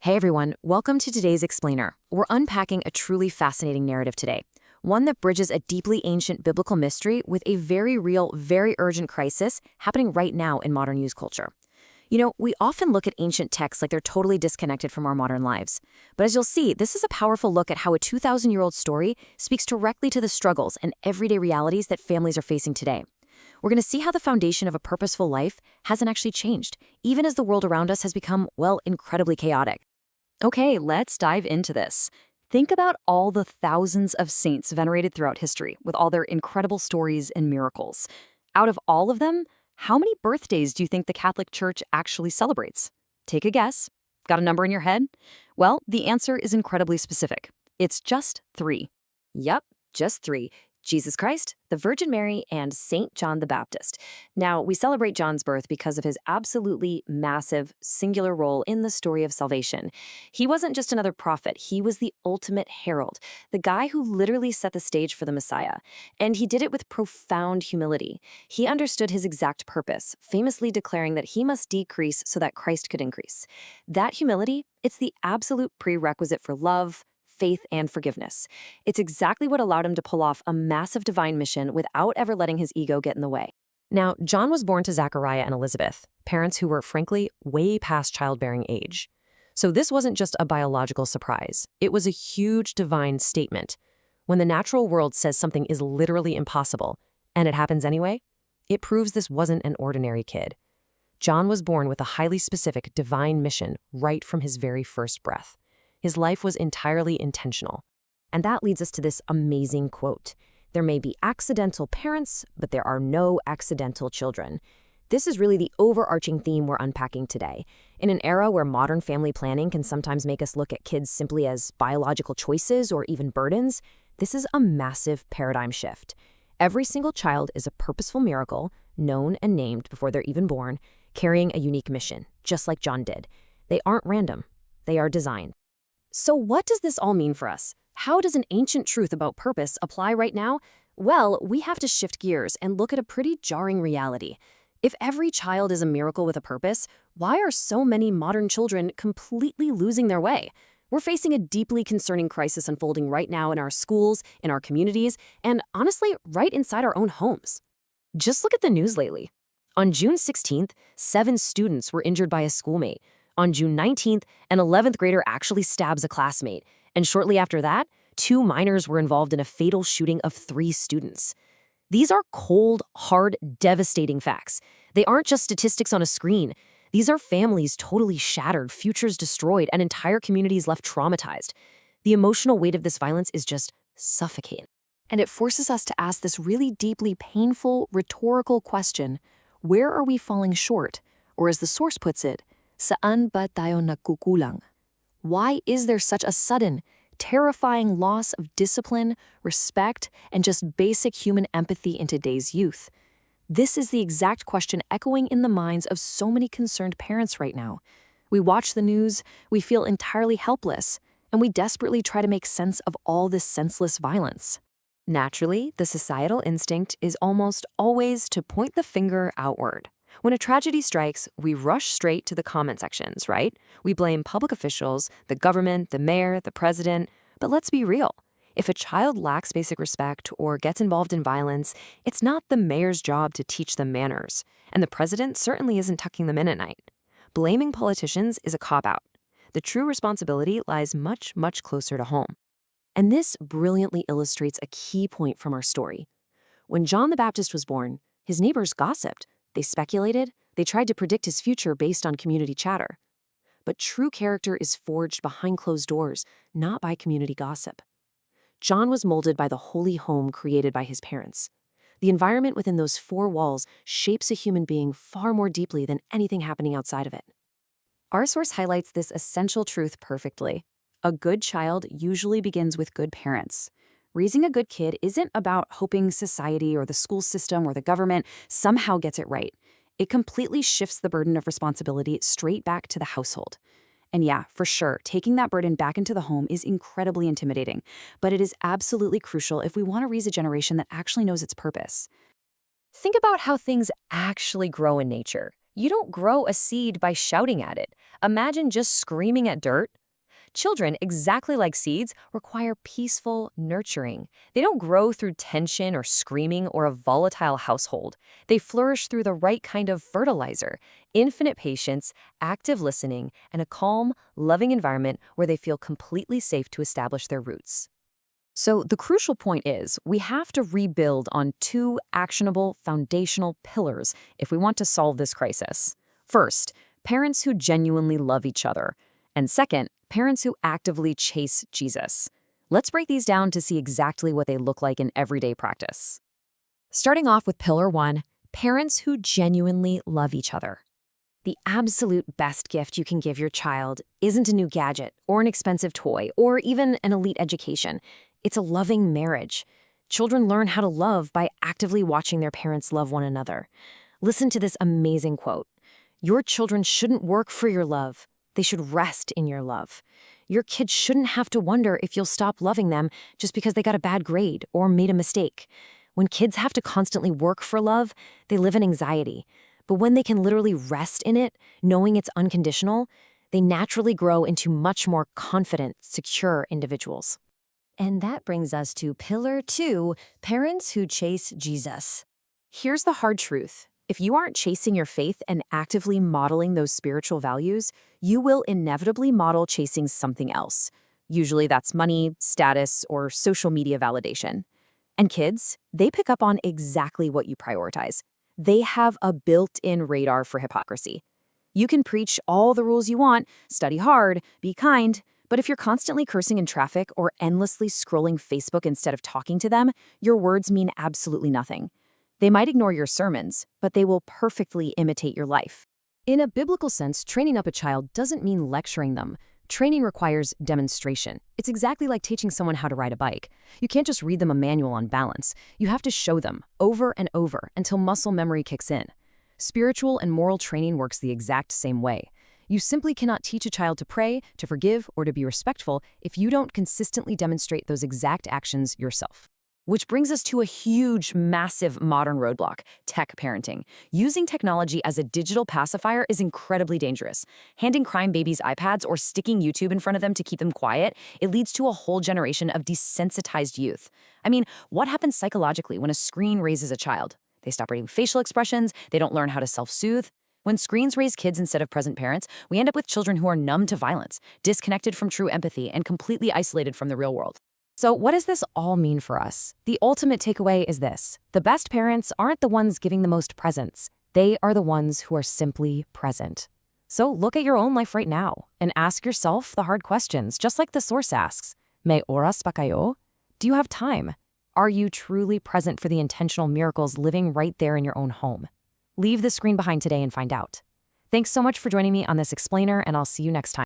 Hey everyone, welcome to today's Explainer. We're unpacking a truly fascinating narrative today, one that bridges a deeply ancient biblical mystery with a very real, very urgent crisis happening right now in modern news culture. You know, we often look at ancient texts like they're totally disconnected from our modern lives. But as you'll see, this is a powerful look at how a 2,000-year-old story speaks directly to the struggles and everyday realities that families are facing today. We're going to see how the foundation of a purposeful life hasn't actually changed, even as the world around us has become, well, incredibly chaotic. Okay, let's dive into this. Think about all the thousands of saints venerated throughout history with all their incredible stories and miracles. Out of all of them, how many birthdays do you think the Catholic Church actually celebrates? Take a guess. Got a number in your head? Well, the answer is incredibly specific. It's just 3. Yep, just 3. Jesus Christ, the Virgin Mary, and Saint John the Baptist. Now, we celebrate John's birth because of his absolutely massive, singular role in the story of salvation. He wasn't just another prophet, he was the ultimate herald, the guy who literally set the stage for the Messiah. And he did it with profound humility. He understood his exact purpose, famously declaring that he must decrease so that Christ could increase. That humility, it's the absolute prerequisite for love, faith, and forgiveness. It's exactly what allowed him to pull off a massive divine mission without ever letting his ego get in the way. Now, John was born to Zachariah and Elizabeth, parents who were, frankly, way past childbearing age. So this wasn't just a biological surprise. It was a huge divine statement. When the natural world says something is literally impossible, and it happens anyway, it proves this wasn't an ordinary kid. John was born with a highly specific divine mission right from his very first breath. His life was entirely intentional. And that leads us to this amazing quote. There may be accidental parents, but there are no accidental children. This is really the overarching theme we're unpacking today. In an era where modern family planning can sometimes make us look at kids simply as biological choices or even burdens, this is a massive paradigm shift. Every single child is a purposeful miracle, known and named before they're even born, carrying a unique mission, just like John did. They aren't random. They are designed. So what does this all mean for us? How does an ancient truth about purpose apply right now? Well, we have to shift gears and look at a pretty jarring reality. If every child is a miracle with a purpose, why are so many modern children completely losing their way? We're facing a deeply concerning crisis unfolding right now in our schools, in our communities, and honestly, right inside our own homes. Just look at the news lately. On June 16th, 7 students were injured by a schoolmate. On June 19th, an 11th grader actually stabs a classmate. And shortly after that, 2 minors were involved in a fatal shooting of 3 students. These are cold, hard, devastating facts. They aren't just statistics on a screen. These are families totally shattered, futures destroyed, and entire communities left traumatized. The emotional weight of this violence is just suffocating. And it forces us to ask this really deeply painful, rhetorical question: where are we falling short? Or as the source puts it, saan ba tayo nagkukulang? Why is there such a sudden, terrifying loss of discipline, respect, and just basic human empathy in today's youth? This is the exact question echoing in the minds of so many concerned parents right now. We watch the news, we feel entirely helpless, and we desperately try to make sense of all this senseless violence. Naturally, the societal instinct is almost always to point the finger outward. When a tragedy strikes, we rush straight to the comment sections, right? We blame public officials, the government, the mayor, the president. But let's be real. If a child lacks basic respect or gets involved in violence, it's not the mayor's job to teach them manners. And the president certainly isn't tucking them in at night. Blaming politicians is a cop-out. The true responsibility lies much, much closer to home. And this brilliantly illustrates a key point from our story. When John the Baptist was born, his neighbors gossiped. They speculated, they tried to predict his future based on community chatter. But true character is forged behind closed doors, not by community gossip. John was molded by the holy home created by his parents. The environment within those 4 walls shapes a human being far more deeply than anything happening outside of it. Our source highlights this essential truth perfectly. A good child usually begins with good parents. Raising a good kid isn't about hoping society or the school system or the government somehow gets it right. It completely shifts the burden of responsibility straight back to the household. And yeah, for sure, taking that burden back into the home is incredibly intimidating, but it is absolutely crucial if we want to raise a generation that actually knows its purpose. Think about how things actually grow in nature. You don't grow a seed by shouting at it. Imagine just screaming at dirt. Children, exactly like seeds, require peaceful nurturing. They don't grow through tension or screaming or a volatile household. They flourish through the right kind of fertilizer, infinite patience, active listening, and a calm, loving environment where they feel completely safe to establish their roots. So the crucial point is we have to rebuild on two actionable foundational pillars if we want to solve this crisis. First, parents who genuinely love each other. And second, parents who actively chase Jesus. Let's break these down to see exactly what they look like in everyday practice. Starting off with pillar one, parents who genuinely love each other. The absolute best gift you can give your child isn't a new gadget or an expensive toy or even an elite education. It's a loving marriage. Children learn how to love by actively watching their parents love one another. Listen to this amazing quote. Your children shouldn't work for your love. They should rest in your love. Your kids shouldn't have to wonder if you'll stop loving them just because they got a bad grade or made a mistake. When kids have to constantly work for love, they live in anxiety. But when they can literally rest in it, knowing it's unconditional, they naturally grow into much more confident, secure individuals. And that brings us to pillar two, parents who chase Jesus. Here's the hard truth. If you aren't chasing your faith and actively modeling those spiritual values, you will inevitably model chasing something else. Usually that's money, status, or social media validation. And kids, they pick up on exactly what you prioritize. They have a built-in radar for hypocrisy. You can preach all the rules you want, study hard, be kind, but if you're constantly cursing in traffic or endlessly scrolling Facebook instead of talking to them, your words mean absolutely nothing. They might ignore your sermons, but they will perfectly imitate your life. In a biblical sense, training up a child doesn't mean lecturing them. Training requires demonstration. It's exactly like teaching someone how to ride a bike. You can't just read them a manual on balance. You have to show them over and over until muscle memory kicks in. Spiritual and moral training works the exact same way. You simply cannot teach a child to pray, to forgive, or to be respectful if you don't consistently demonstrate those exact actions yourself. Which brings us to a huge, massive modern roadblock, tech parenting. Using technology as a digital pacifier is incredibly dangerous. Handing crime babies iPads or sticking YouTube in front of them to keep them quiet, it leads to a whole generation of desensitized youth. I mean, what happens psychologically when a screen raises a child? They stop reading facial expressions, they don't learn how to self-soothe. When screens raise kids instead of present parents, we end up with children who are numb to violence, disconnected from true empathy, and completely isolated from the real world. So what does this all mean for us? The ultimate takeaway is this. The best parents aren't the ones giving the most presents. They are the ones who are simply present. So look at your own life right now and ask yourself the hard questions, just like the source asks. May oras pa kayo? Do you have time? Are you truly present for the intentional miracles living right there in your own home? Leave the screen behind today and find out. Thanks so much for joining me on this explainer, and I'll see you next time.